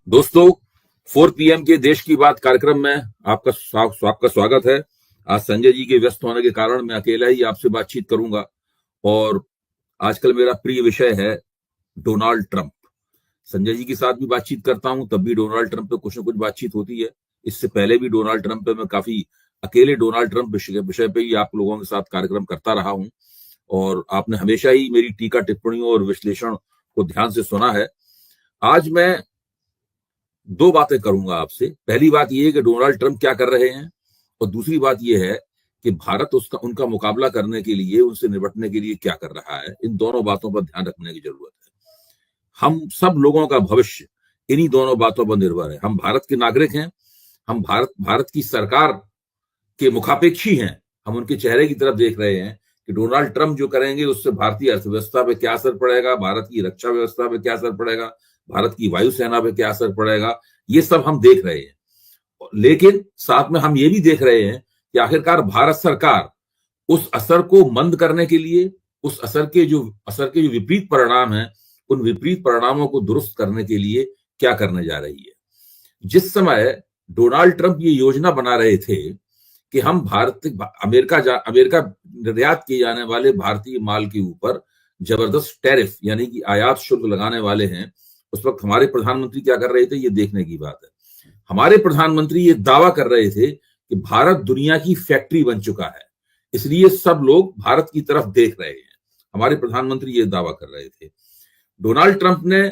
दोस्तों, 4 PM के देश की बात कार्यक्रम में आपका स्वागत है। आज संजय जी के व्यस्त होने के कारण मैं अकेला ही आपसे बातचीत करूंगा और आजकल मेरा प्रिय विषय है डोनाल्ड ट्रंप। संजय जी के साथ भी बातचीत करता हूं, तब भी डोनाल्ड ट्रंप पे कुछ ना कुछ बातचीत होती है। इससे पहले भी डोनाल्ड ट्रंप पे मैं काफी अकेले डोनाल्ड ट्रंप विषय पे ही आप लोगों के साथ कार्यक्रम करता रहा हूं और आपने हमेशा ही मेरी टीका टिप्पणियों और विश्लेषण को ध्यान से सुना है। आज मैं दो बातें करूंगा आपसे। पहली बात यह है कि डोनाल्ड ट्रंप क्या कर रहे हैं और दूसरी बात यह है कि भारत उनका मुकाबला करने के लिए, उनसे निपटने के लिए क्या कर रहा है। इन दोनों बातों पर ध्यान रखने की जरूरत है। हम सब लोगों का भविष्य इन्हीं दोनों बातों पर निर्भर है। हम भारत के नागरिक हैं, हम भारत की सरकार के मुखापेक्षी हैं। हम उनके चेहरे की तरफ देख रहे हैं कि डोनाल्ड ट्रंप जो करेंगे उससे भारतीय अर्थव्यवस्था पे क्या असर पड़ेगा, भारत की रक्षा व्यवस्था पे क्या असर पड़ेगा, भारत की वायुसेना पे क्या असर पड़ेगा, ये सब हम देख रहे हैं। लेकिन साथ में हम ये भी देख रहे हैं कि आखिरकार भारत सरकार उस असर को मंद करने के लिए, उस असर के जो विपरीत परिणाम हैं, उन विपरीत परिणामों को दुरुस्त करने के लिए क्या करने जा रही है। जिस समय डोनाल्ड ट्रंप ये योजना बना रहे थे कि हम अमेरिका निर्यात किए जाने वाले भारतीय माल के ऊपर जबरदस्त टैरिफ यानी कि आयात शुल्क लगाने वाले हैं, उस वक्त हमारे प्रधानमंत्री क्या कर रहे थे, ये देखने की बात है। हमारे प्रधानमंत्री ये दावा कर रहे थे कि भारत दुनिया की फैक्ट्री बन चुका है, इसलिए सब लोग भारत की तरफ देख रहे हैं। हमारे प्रधानमंत्री ये दावा कर रहे थे। डोनाल्ड ट्रंप ने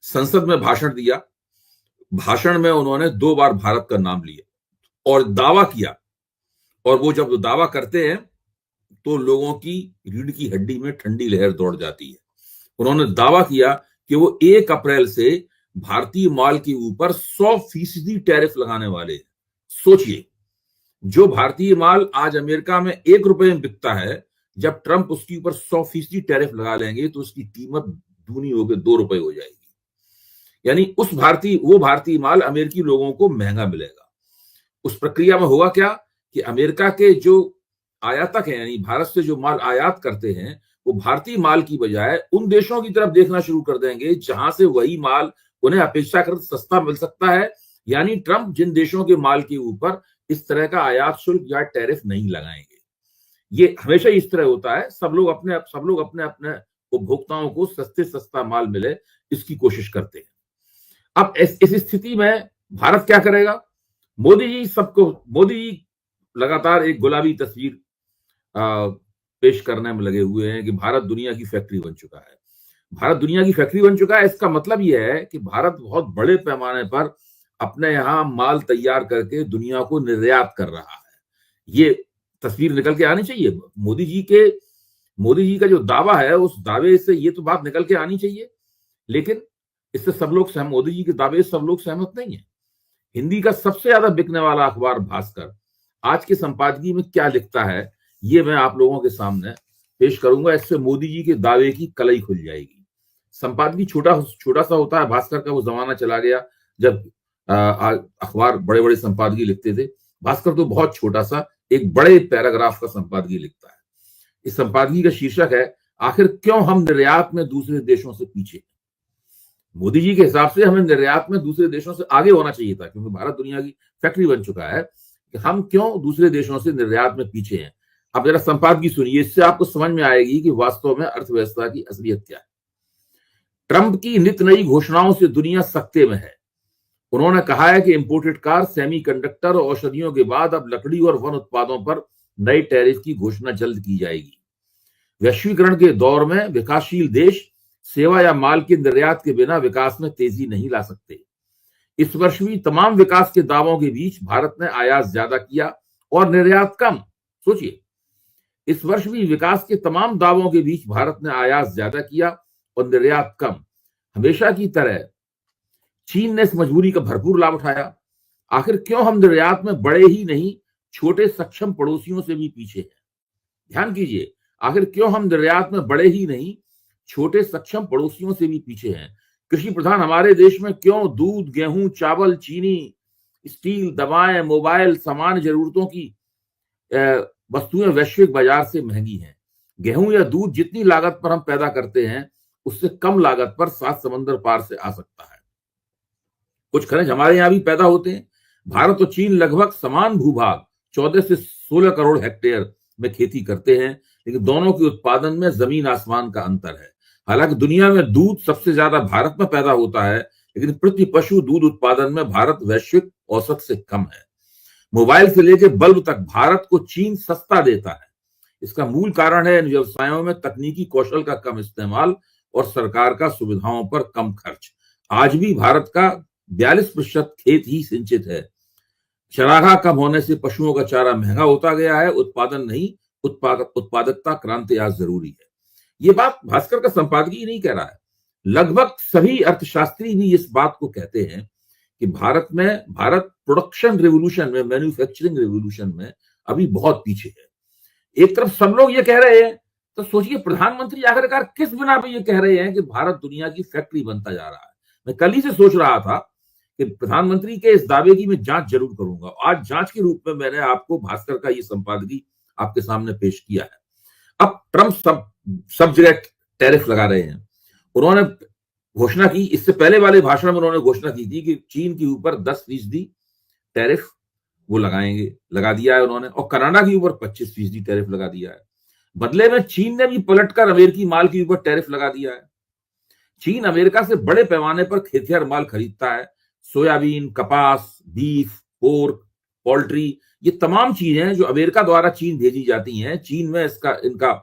संसद में भाषण दिया। भाषण में उन्होंने 2 बार भारत का नाम लिया और दावा किया, और वो जब दावा करते हैं तो लोगों की रीढ़ की हड्डी में ठंडी लहर दौड़ जाती है। उन्होंने दावा किया कि वो 1 अप्रैल से भारतीय माल के ऊपर 100% टैरिफ लगाने वाले हैं। सोचिए, जो भारतीय माल आज अमेरिका में 1 रुपए में बिकता है, जब ट्रंप उसके ऊपर 100% टैरिफ लगा लेंगे तो उसकी कीमत दूनी होकर 2 रुपए हो जाएगी। यानी वो भारतीय माल अमेरिकी लोगों को महंगा मिलेगा। उस प्रक्रिया में होगा क्या कि अमेरिका के जो आयातक हैं, यानी भारत से जो माल आयात करते हैं, वो भारतीय माल की बजाय उन देशों की तरफ देखना शुरू कर देंगे जहां से वही माल उन्हें अपेक्षाकृत सस्ता मिल सकता है। यानी ट्रंप जिन देशों के माल के ऊपर इस तरह का आयात शुल्क या टैरिफ नहीं लगाएंगे। ये हमेशा इस तरह होता है। सब लोग अपने अपने उपभोक्ताओं को सस्ते सस्ता माल मिले, इसकी कोशिश करते हैं। अब इस स्थिति में भारत क्या करेगा? मोदी जी लगातार एक गुलाबी तस्वीर पेश करने में लगे हुए हैं कि भारत दुनिया की फैक्ट्री बन चुका है। भारत दुनिया की फैक्ट्री बन चुका है, इसका मतलब यह है कि भारत बहुत बड़े पैमाने पर अपने यहां माल तैयार करके दुनिया को निर्यात कर रहा है। ये तस्वीर निकल के आनी चाहिए। मोदी जी का जो दावा है, उस दावे से ये तो बात निकल के आनी चाहिए। लेकिन इससे मोदी जी के दावे से सब लोग सहमत नहीं है। हिंदी का सबसे ज्यादा बिकने वाला अखबार भास्कर आज के संपादकीय में क्या लिखता है, ये मैं आप लोगों के सामने पेश करूंगा। इससे मोदी जी के दावे की कलई खुल जाएगी। संपादकीय छोटा सा होता है भास्कर का। वो जमाना चला गया जब अखबार बड़े बड़े संपादकीय लिखते थे। भास्कर तो बहुत छोटा सा एक बड़े पैराग्राफ का संपादकीय लिखता है। इस संपादकीय का शीर्षक है, आखिर क्यों हम निर्यात में दूसरे देशों से पीछे। मोदी जी के हिसाब से हमें निर्यात में दूसरे देशों से आगे होना चाहिए था, क्योंकि भारत दुनिया की फैक्ट्री बन चुका है। कि हम क्यों दूसरे देशों से निर्यात में पीछे हैं। अब जरा संपादकीय सुनिए, इससे आपको समझ में आएगी कि वास्तव में अर्थव्यवस्था की असलियत क्या है। ट्रंप की नित नई घोषणाओं से दुनिया सख्ते में है। उन्होंने कहा है कि इंपोर्टेड कार, सेमीकंडक्टर और औषधियों के बाद अब लकड़ी और वन उत्पादों पर नए टैरिफ की घोषणा जल्द की जाएगी। वैश्वीकरण के दौर में विकासशील देश सेवा या माल के निर्यात के बिना विकास में तेजी नहीं ला सकते। इस वर्ष भी तमाम विकास के दावों के बीच भारत ने आयात ज्यादा किया और निर्यात कम। सोचिए, इस वर्ष भी विकास के तमाम दावों के बीच भारत ने आयात ज्यादा किया और निर्यात कम। हमेशा की तरह चीन ने इस मजबूरी का भरपूर लाभ उठाया। आखिर क्यों हम निर्यात में बड़े ही नहीं, छोटे सक्षम पड़ोसियों से भी पीछे हैं। ध्यान कीजिए, आखिर क्यों हम निर्यात में बड़े ही नहीं, छोटे सक्षम पड़ोसियों से भी पीछे हैं। कृषि प्रधान हमारे देश में क्यों दूध, गेहूं, चावल, चीनी, स्टील, दवाएं, मोबाइल, सामान्य जरूरतों की वस्तुएं वैश्विक बाजार से महंगी हैं। गेहूं या दूध जितनी लागत पर हम पैदा करते हैं, उससे कम लागत पर 7 समंदर पार से आ सकता है। कुछ खनिज हमारे यहां भी पैदा होते हैं। भारत और चीन लगभग समान भूभाग 14 से 16 करोड़ हेक्टेयर में खेती करते हैं, लेकिन दोनों के उत्पादन में जमीन आसमान का अंतर है। हालांकि दुनिया में दूध सबसे ज्यादा भारत में पैदा होता है, लेकिन प्रति पशु दूध उत्पादन में भारत वैश्विक औसत से कम है। मोबाइल से लेकर बल्ब तक भारत को चीन सस्ता देता है। इसका मूल कारण है इन व्यवसायों में तकनीकी कौशल का कम इस्तेमाल और सरकार का सुविधाओं पर कम खर्च। आज भी भारत का 42% खेत ही सिंचित है। चरागाह कम होने से पशुओं का चारा महंगा होता गया है। उत्पादन नहीं, उत्पादकता क्रांति आज जरूरी है। ये बात भास्कर का संपादकीय नहीं कह रहा है, लगभग सभी अर्थशास्त्री भी इस बात को कहते हैं कि भारत प्रोडक्शन रेवोल्यूशन में, मैन्युफैक्चरिंग रेवोल्यूशन में अभी बहुत पीछे है। एक तरफ सब लोग ये कह रहे हैं, तो सोचिए प्रधानमंत्री आखिरकार किस बिना पे ये कह रहे हैं कि भारत दुनिया की फैक्ट्री बनता जा रहा है। मैं कल ही से सोच रहा था कि प्रधानमंत्री के इस दावे की मैं जांच जरूर करूंगा। आज जांच के रूप में मैंने आपको भास्कर का ये संपादकीय आपके सामने पेश किया है। अब ट्रंप सब जगह टैरिफ लगा रहे हैं। उन्होंने घोषणा की, इससे पहले वाले भाषण में उन्होंने घोषणा की थी कि चीन के ऊपर 10% टैरिफ वो लगाएंगे, लगा दिया है उन्होंने, और कनाडा के ऊपर 25% टैरिफ लगा दिया है। बदले में चीन ने भी पलटकर अमेरिकी माल के ऊपर टैरिफ लगा दिया है। चीन अमेरिका से बड़े पैमाने पर खेतिहर माल खरीदता है। सोयाबीन, कपास, बीफ, पोर्क, पोल्ट्री, ये तमाम चीजें जो अमेरिका द्वारा चीन भेजी जाती हैं, चीन में इनका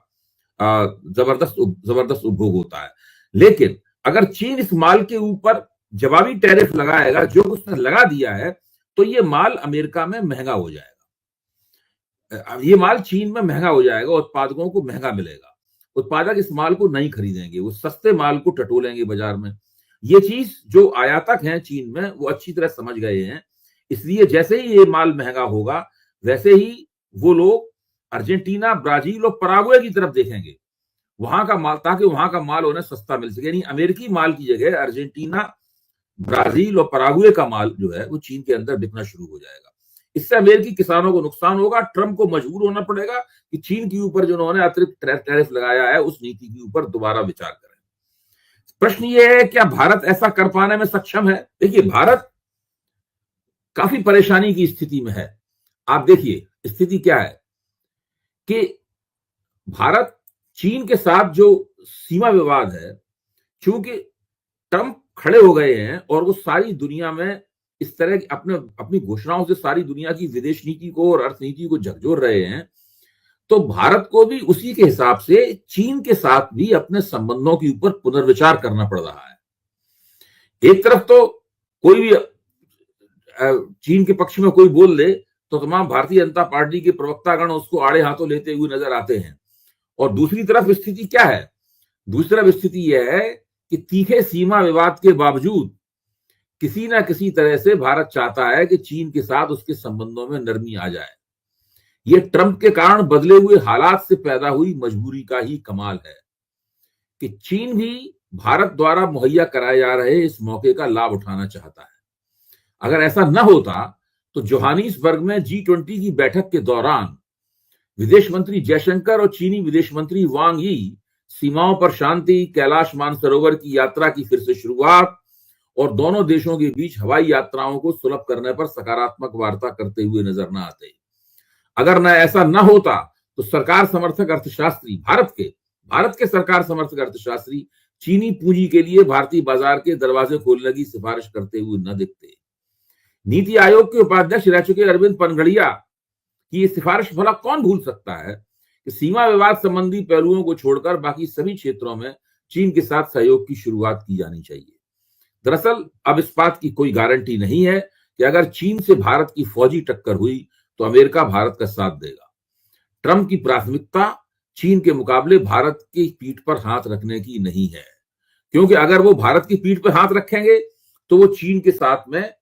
जबरदस्त उपभोग होता है। लेकिन अगर चीन इस माल के ऊपर जवाबी टैरिफ लगाएगा जो उसने लगा दिया है, तो ये माल अमेरिका में महंगा हो जाएगा। ये माल चीन में महंगा हो जाएगा, उत्पादकों को महंगा मिलेगा। उत्पादक इस माल को नहीं खरीदेंगे, वो सस्ते माल को टटोलेंगे बाजार में। ये चीज जो आयातक हैं चीन में, वो अच्छी तरह समझ गए हैं। इसलिए जैसे ही ये माल महंगा होगा, वैसे ही वो लोग अर्जेंटीना, ब्राजील और पराग्वे की तरफ देखेंगे वहां का माल, ताकि वहां का माल उन्हें सस्ता मिल सके। यानी अमेरिकी माल की जगह अर्जेंटीना, ब्राजील और पराग्वे का माल जो है वो चीन के अंदर बिकना शुरू हो जाएगा। इससे अमेरिकी किसानों को नुकसान होगा। ट्रंप को मजबूर होना पड़ेगा कि चीन के ऊपर जो उन्होंने अतिरिक्त टैरिफ लगाया है, उस नीति के ऊपर दोबारा विचार करें। प्रश्न ये है, क्या भारत ऐसा कर पाने में सक्षम है? देखिए, भारत काफी परेशानी की स्थिति में है। आप देखिए स्थिति क्या है कि भारत चीन के साथ जो सीमा विवाद है, चूंकि ट्रंप खड़े हो गए हैं और वो सारी दुनिया में इस तरह की अपनी घोषणाओं से सारी दुनिया की विदेश नीति को और अर्थनीति को झकझोर रहे हैं, तो भारत को भी उसी के हिसाब से चीन के साथ भी अपने संबंधों के ऊपर पुनर्विचार करना पड़ रहा है। एक तरफ तो कोई भी चीन के पक्ष में कोई बोल ले तो तमाम भारतीय जनता पार्टी के प्रवक्तागण उसको आड़े हाथों लेते हुए नजर आते हैं, और दूसरी तरफ स्थिति क्या है? दूसरी तरफ स्थिति यह है कि तीखे सीमा विवाद के बावजूद किसी ना किसी तरह से भारत चाहता है कि चीन के साथ उसके संबंधों में नरमी आ जाए। यह ट्रंप के कारण बदले हुए हालात से पैदा हुई मजबूरी का ही कमाल है कि चीन भी भारत द्वारा मुहैया कराए जा रहे इस मौके का लाभ उठाना चाहता है। अगर ऐसा न होता तो जोहानिसबर्ग में G20 की बैठक के दौरान विदेश मंत्री जयशंकर और चीनी विदेश मंत्री वांग यी सीमाओं पर शांति, कैलाश मानसरोवर की यात्रा की फिर से शुरुआत और दोनों देशों के बीच हवाई यात्राओं को सुलभ करने पर सकारात्मक वार्ता करते हुए नजर न आते। अगर न ऐसा न होता तो सरकार समर्थक अर्थशास्त्री, भारत के सरकार समर्थक अर्थशास्त्री चीनी पूंजी के लिए भारतीय बाजार के दरवाजे खोलने की सिफारिश करते हुए न दिखते। नीति आयोग के उपाध्यक्ष रह चुके अरविंद पनगड़िया की सिफारिश भला कौन भूल सकता है कि सीमा विवाद संबंधी पहलुओं को छोड़कर बाकी सभी क्षेत्रों में चीन के साथ सहयोग की शुरुआत की जानी चाहिए। दरअसल अब इस बात की कोई गारंटी नहीं है कि अगर चीन से भारत की फौजी टक्कर हुई तो अमेरिका भारत का साथ देगा। ट्रंप की प्राथमिकता चीन के मुकाबले भारत की पीठ पर हाथ रखने की नहीं है, क्योंकि अगर वो भारत की पीठ पर हाथ रखेंगे तो वो चीन के साथ में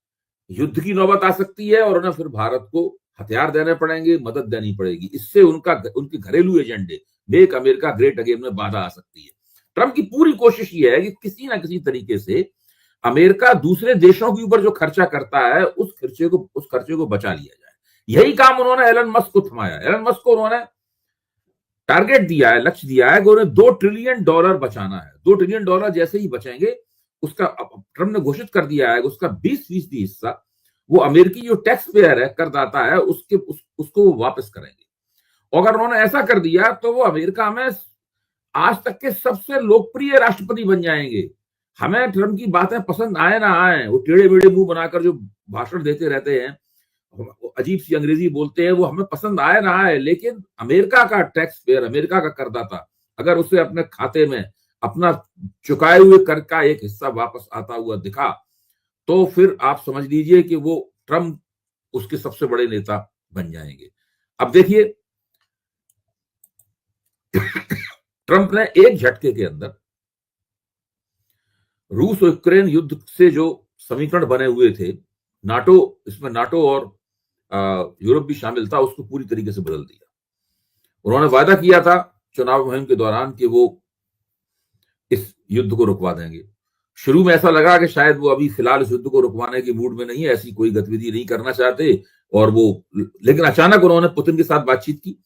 युद्ध की नौबत आ सकती है और उन्हें फिर भारत को हथियार देने पड़ेंगे, मदद देनी पड़ेगी। इससे उनके घरेलू एजेंडे मेक अमेरिका ग्रेट अगेन में बाधा आ सकती है। ट्रंप की पूरी कोशिश यह है कि किसी ना किसी तरीके से अमेरिका दूसरे देशों के ऊपर जो खर्चा करता है उस खर्चे को बचा लिया जाए। यही काम उन्होंने एलन मस्क को थमाया। एलन मस्क को उन्होंने टारगेट दिया है, लक्ष्य दिया है कि उन्हें $2 ट्रिलियन बचाना है। $2 ट्रिलियन जैसे ही बचेंगे उसका ट्रम्प ने घोषित कर दिया है उसका 20% हिस्सा वो अमेरिकी जो टैक्स पेयर है, करदाता है, उसको वो वापस करेंगे। अगर उन्होंने ऐसा कर दिया तो वो अमेरिका में आज तक के सबसे लोकप्रिय राष्ट्रपति बन जाएंगे। हमें ट्रम्प की बातें पसंद आए ना आए, वो टेढ़े मेढ़े मुंह बनाकर जो भाषण देते रहते हैं, अजीब सी अंग्रेजी बोलते हैं, वो हमें पसंद आए ना आए, लेकिन अमेरिका का टैक्स पेयर, अमेरिका का करदाता अगर उसे अपने खाते में अपना चुकाए हुए कर का एक हिस्सा वापस आता हुआ दिखा, तो फिर आप समझ लीजिए कि वो ट्रम्प उसके सबसे बड़े नेता बन जाएंगे। अब देखिए, ट्रम्प ने एक झटके के अंदर रूस और यूक्रेन युद्ध से जो समीकरण बने हुए थे, नाटो, इसमें नाटो और यूरोप भी शामिल था, उसको पूरी तरीके से बदल दिया। उन्होंने वादा किया था चुनाव मुहिम के दौरान कि वो इस युद्ध को रुकवा देंगे। शुरू में ऐसा लगा कि शायद वो अभी फिलहाल इस युद्ध को रुकवाने की मूड में नहीं है, ऐसी कोई गतिविधि नहीं करना चाहते, और वो, लेकिन अचानक उन्होंने पुतिन के साथ बातचीत की,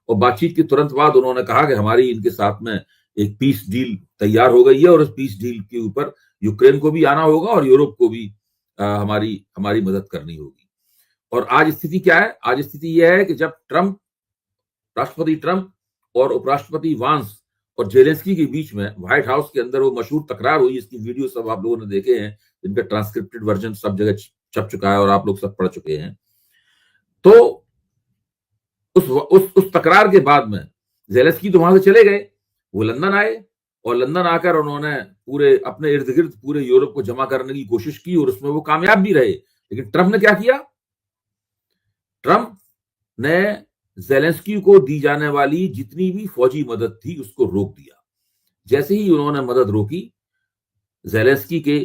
और बातचीत के तुरंत बाद उन्होंने कहा कि हमारी इनके साथ में एक पीस डील तैयार हो गई है, और उस पीस डील के ऊपर यूक्रेन को भी आना होगा और यूरोप को भी हमारी मदद करनी होगी। और आज स्थिति क्या है? आज स्थिति यह है कि जब राष्ट्रपति ट्रम्प और उपराष्ट्रपति वांस और जेलेंस्की के बीच में व्हाइट हाउस के अंदर वो मशहूर तकरार हुई, इसकी वीडियो सब आप लोगों ने देखे हैं, इनका ट्रांसक्रिप्टेड वर्जन सब जगह छप चुका है और आप लोग सब पढ़ चुके हैं। तो उस तकरार के बाद में जेलेंस्की तो वहां से चले गए, वो लंदन आए, और लंदन आकर उन्होंने पूरे अपने इर्द गिर्द पूरे यूरोप को जमा करने की कोशिश की, और उसमें वो कामयाब भी रहे। लेकिन ट्रम्प ने क्या किया? ट्रम्प ने जेलेंस्की को दी जाने वाली जितनी भी फौजी मदद थी उसको रोक दिया। जैसे ही उन्होंने मदद रोकी, जेलेंस्की के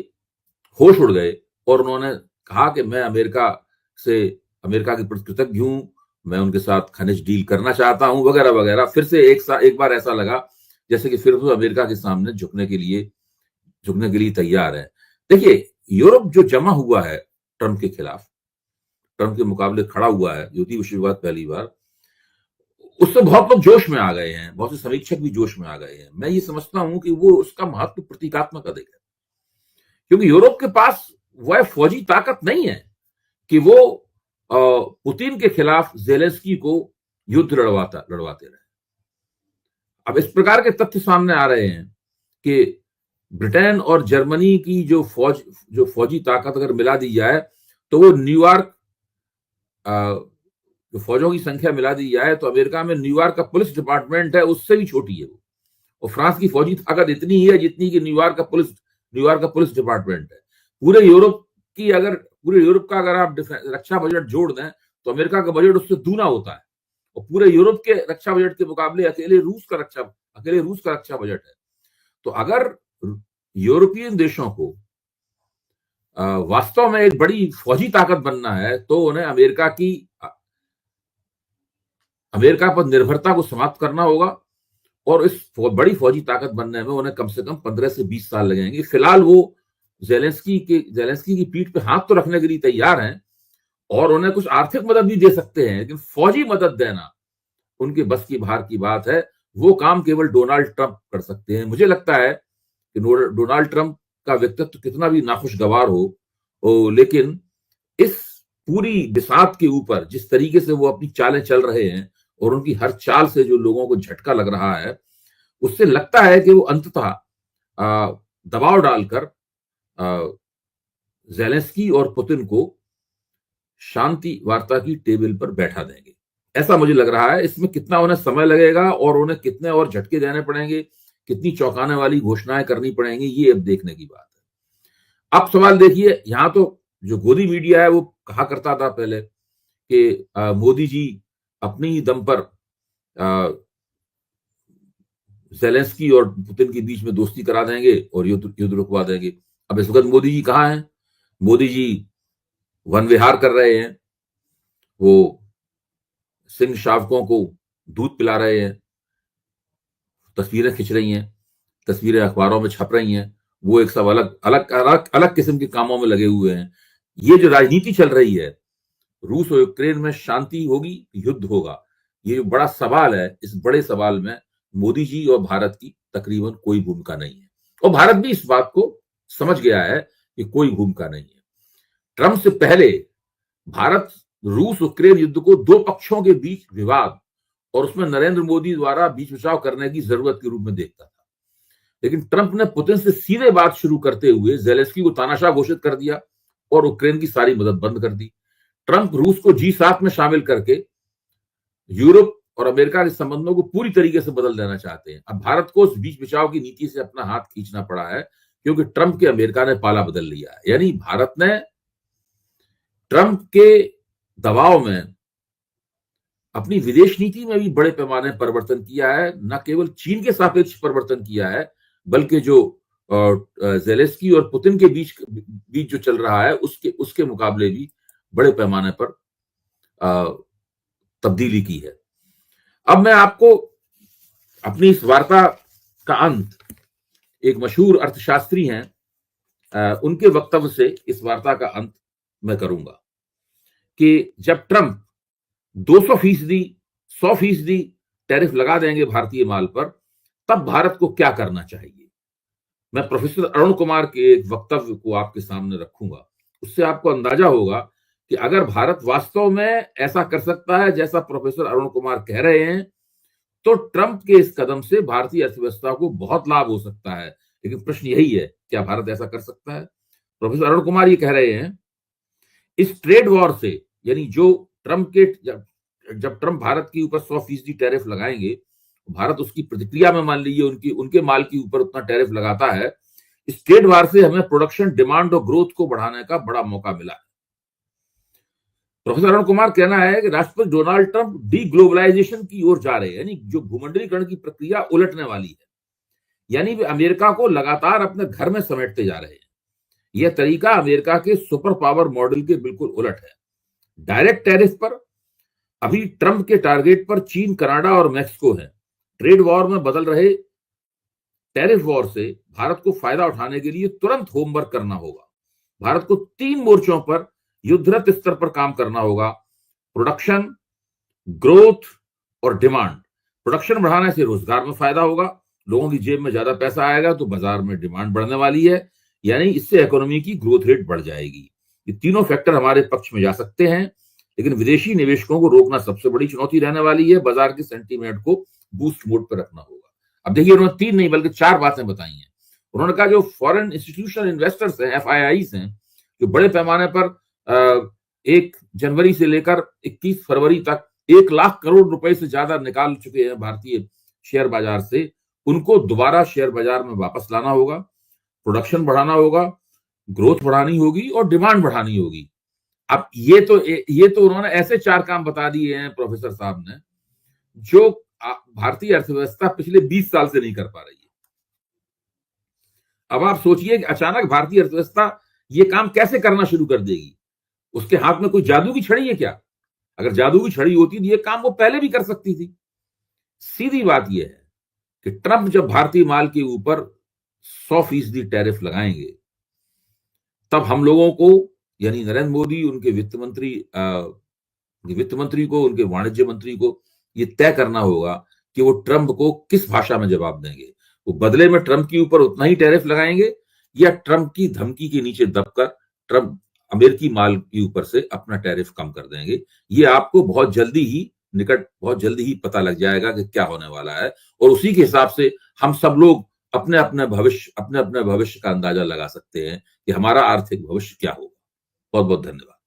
होश उड़ गए, और उन्होंने कहा कि मैं अमेरिका के प्रति कृतज्ञ हूं, मैं उनके साथ खनिज डील करना चाहता हूं, वगैरह वगैरह। फिर से एक बार ऐसा लगा जैसे कि फिर वो अमेरिका के सामने झुकने के लिए तैयार है। देखिए, यूरोप जो जमा हुआ है ट्रम्प के खिलाफ, ट्रम्प के मुकाबले खड़ा हुआ है, द्वितीय विश्व युद्ध पहली बार, उससे बहुत लोग जोश में आ गए हैं, बहुत से समीक्षक भी जोश में आ गए हैं। मैं ये समझता हूं कि वो उसका महत्व प्रतीकात्मक अधिक है, क्योंकि यूरोप के पास वह फौजी ताकत नहीं है कि वो पुतिन के खिलाफ जेलेंस्की को युद्ध लड़वाते रहे। अब इस प्रकार के तथ्य सामने आ रहे हैं कि ब्रिटेन और जर्मनी की जो फौजी ताकत अगर मिला दी जाए, तो वो न्यूयॉर्क, जो फौजों की संख्या मिला दी जाए तो अमेरिका में न्यूयॉर्क का पुलिस डिपार्टमेंट है उससे भी छोटी है वो। और फ्रांस की फौजी ताकत इतनी ही है जितनी कि न्यूयॉर्क का पुलिस डिपार्टमेंट है। पूरे यूरोप का अगर आप रक्षा बजट जोड़ दें तो अमेरिका का बजट उससे दूना होता है, और पूरे यूरोप के रक्षा बजट के मुकाबले अकेले रूस का रक्षा बजट है। तो अगर यूरोपियन देशों को वास्तव में एक बड़ी फौजी ताकत बनना है, तो उन्हें अमेरिका पर निर्भरता को समाप्त करना होगा, और इस बड़ी फौजी ताकत बनने में उन्हें कम से कम 15 से 20 साल लगेंगे। फिलहाल वो जेलेंस्की की पीठ पे हाथ तो रखने के लिए तैयार हैं, और उन्हें कुछ आर्थिक मदद भी दे सकते हैं, लेकिन फौजी मदद देना उनके बस की बाहर की बात है। वो काम केवल डोनाल्ड ट्रंप कर सकते हैं। मुझे लगता है कि डोनाल्ड ट्रंप का व्यक्तित्व कितना भी नाखुशगवार हो, लेकिन इस पूरी बिसात के ऊपर जिस तरीके से वो अपनी चालें चल रहे हैं, और उनकी हर चाल से जो लोगों को झटका लग रहा है, उससे लगता है कि वो अंततः दबाव डालकर जेलेंस्की और पुतिन को शांति वार्ता की टेबल पर बैठा देंगे, ऐसा मुझे लग रहा है। इसमें कितना उन्हें समय लगेगा और उन्हें कितने और झटके देने पड़ेंगे, कितनी चौंकाने वाली घोषणाएं करनी पड़ेंगी, ये अब देखने की बात है। अब सवाल देखिए, यहां तो जो गोदी मीडिया है वो कहा करता था पहले कि मोदी जी अपनी ही दम पर जेलेंस्की और पुतिन के बीच में दोस्ती करा देंगे और युद्ध रुकवा देंगे। अब इस वक्त मोदी जी कहाँ हैं? मोदी जी वन विहार कर रहे हैं, वो सिंह शावकों को दूध पिला रहे हैं, तस्वीरें खिंच रही हैं, तस्वीरें अखबारों में छप रही हैं, वो एक सब अलग किस्म के कामों में लगे हुए हैं। ये जो राजनीति चल रही है, रूस और यूक्रेन में शांति होगी, युद्ध होगा, ये जो बड़ा सवाल है, इस बड़े सवाल में मोदी जी और भारत की तकरीबन कोई भूमिका नहीं है, और भारत भी इस बात को समझ गया है कि कोई भूमिका नहीं है। ट्रंप से पहले भारत रूस यूक्रेन युद्ध को दो पक्षों के बीच विवाद और उसमें नरेंद्र मोदी द्वारा बीच बचाव करने की जरूरत के रूप में देखता था। लेकिन ट्रंप ने पुतिन से सीधे बात शुरू करते हुए ज़ेलेंस्की को तानाशाह घोषित कर दिया और यूक्रेन की सारी मदद बंद कर दी। ट्रंप रूस को G7 में शामिल करके यूरोप और अमेरिका के संबंधों को पूरी तरीके से बदल देना चाहते हैं। अब भारत को उस बीच बचाव की नीति से अपना हाथ खींचना पड़ा है क्योंकि ट्रंप के अमेरिका ने पाला बदल लिया है। यानी भारत ने ट्रंप के दबाव में अपनी विदेश नीति में भी बड़े पैमाने परिवर्तन किया है। न केवल चीन के सापेक्ष परिवर्तन किया है बल्कि जो ज़ेलेंस्की और पुतिन के बीच जो चल रहा है उसके मुकाबले भी बड़े पैमाने पर तब्दीली की है। अब मैं आपको अपनी इस वार्ता का अंत एक मशहूर अर्थशास्त्री हैं उनके वक्तव्य से इस वार्ता का अंत मैं करूंगा कि जब ट्रंप 200%, 100% टैरिफ लगा देंगे भारतीय माल पर, तब भारत को क्या करना चाहिए। मैं प्रोफेसर अरुण कुमार के एक वक्तव्य को आपके सामने रखूंगा। उससे आपको अंदाजा होगा कि अगर भारत वास्तव में ऐसा कर सकता है जैसा प्रोफेसर अरुण कुमार कह रहे हैं, तो ट्रंप के इस कदम से भारतीय अर्थव्यवस्था को बहुत लाभ हो सकता है। लेकिन प्रश्न यही है, क्या भारत ऐसा कर सकता है? प्रोफेसर अरुण कुमार ये कह रहे हैं, इस ट्रेड वॉर से, यानी जो ट्रंप के जब ट्रंप भारत के ऊपर 100% टैरिफ लगाएंगे, भारत उसकी प्रतिक्रिया में मान लीजिए उनके माल के ऊपर उतना टैरिफ लगाता है, इस ट्रेड वॉर से हमें प्रोडक्शन, डिमांड और ग्रोथ को बढ़ाने का बड़ा मौका मिला है। प्रोफेसर अरुण कुमार कहना है कि राष्ट्रपति डोनाल्ड ट्रंप डी ग्लोबलाइजेशन की ओर जा रहे हैं, यानी जो भूमंडलीकरण की प्रक्रिया उलटने वाली है, यानी वे अमेरिका को लगातार अपने घर में समेटते जा रहे हैं। यह तरीका अमेरिका के सुपर पावर मॉडल के बिल्कुल उलट है। डायरेक्ट टैरिफ पर अभी ट्रंप के टारगेट पर चीन, कनाडा और मैक्सिको है। ट्रेड वॉर में बदल रहे टैरिफ वॉर से भारत को फायदा उठाने के लिए तुरंत होमवर्क करना होगा। भारत को 3 मोर्चों पर युद्धरत स्तर पर काम करना होगा: प्रोडक्शन, ग्रोथ और डिमांड। प्रोडक्शन बढ़ाने से रोजगार में फायदा होगा, लोगों की जेब में ज्यादा पैसा आएगा तो बाजार में डिमांड बढ़ने वाली है, यानी इससे इकोनॉमी की ग्रोथ रेट बढ़ जाएगी। ये तीनों फैक्टर हमारे पक्ष में जा सकते हैं, लेकिन विदेशी निवेशकों को रोकना सबसे बड़ी चुनौती रहने वाली है। बाजार के सेंटीमेंट को बूस्ट मोड पर रखना होगा। अब देखिए, उन्होंने 3 नहीं बल्कि 4 बातें बताई हैं। उन्होंने कहा जो फॉरेन इंस्टीट्यूशनल इन्वेस्टर्स हैं, FIIs हैं, जो बड़े पैमाने पर 1 जनवरी से लेकर 21 फरवरी तक 1 लाख करोड़ रुपए से ज्यादा निकाल चुके हैं भारतीय शेयर बाजार से, उनको दोबारा शेयर बाजार में वापस लाना होगा, प्रोडक्शन बढ़ाना होगा, ग्रोथ बढ़ानी होगी और डिमांड बढ़ानी होगी। अब ये तो उन्होंने ऐसे 4 काम बता दिए हैं प्रोफेसर साहब ने, जो भारतीय अर्थव्यवस्था पिछले 20 साल से नहीं कर पा रही है। अब आप सोचिए कि अचानक भारतीय अर्थव्यवस्था ये काम कैसे करना शुरू कर देगी। उसके हाथ में कोई जादू की छड़ी है क्या? अगर जादू की छड़ी होती तो ये काम वो पहले भी कर सकती थी। सीधी बात यह है कि ट्रंप जब भारतीय माल के ऊपर 100% टैरिफ लगाएंगे, तब हम लोगों को, यानी नरेंद्र मोदी, उनके वित्त मंत्री को, उनके वाणिज्य मंत्री को ये तय करना होगा कि वो ट्रंप को किस भाषा में जवाब देंगे। वो बदले में ट्रंप के ऊपर उतना ही टैरिफ लगाएंगे या ट्रंप की धमकी के नीचे दबकर ट्रंप अमेरिकी माल के ऊपर से अपना टैरिफ कम कर देंगे। ये आपको बहुत जल्दी ही पता लग जाएगा कि क्या होने वाला है, और उसी के हिसाब से हम सब लोग अपने अपने भविष्य का अंदाजा लगा सकते हैं कि हमारा आर्थिक भविष्य क्या होगा। बहुत बहुत धन्यवाद।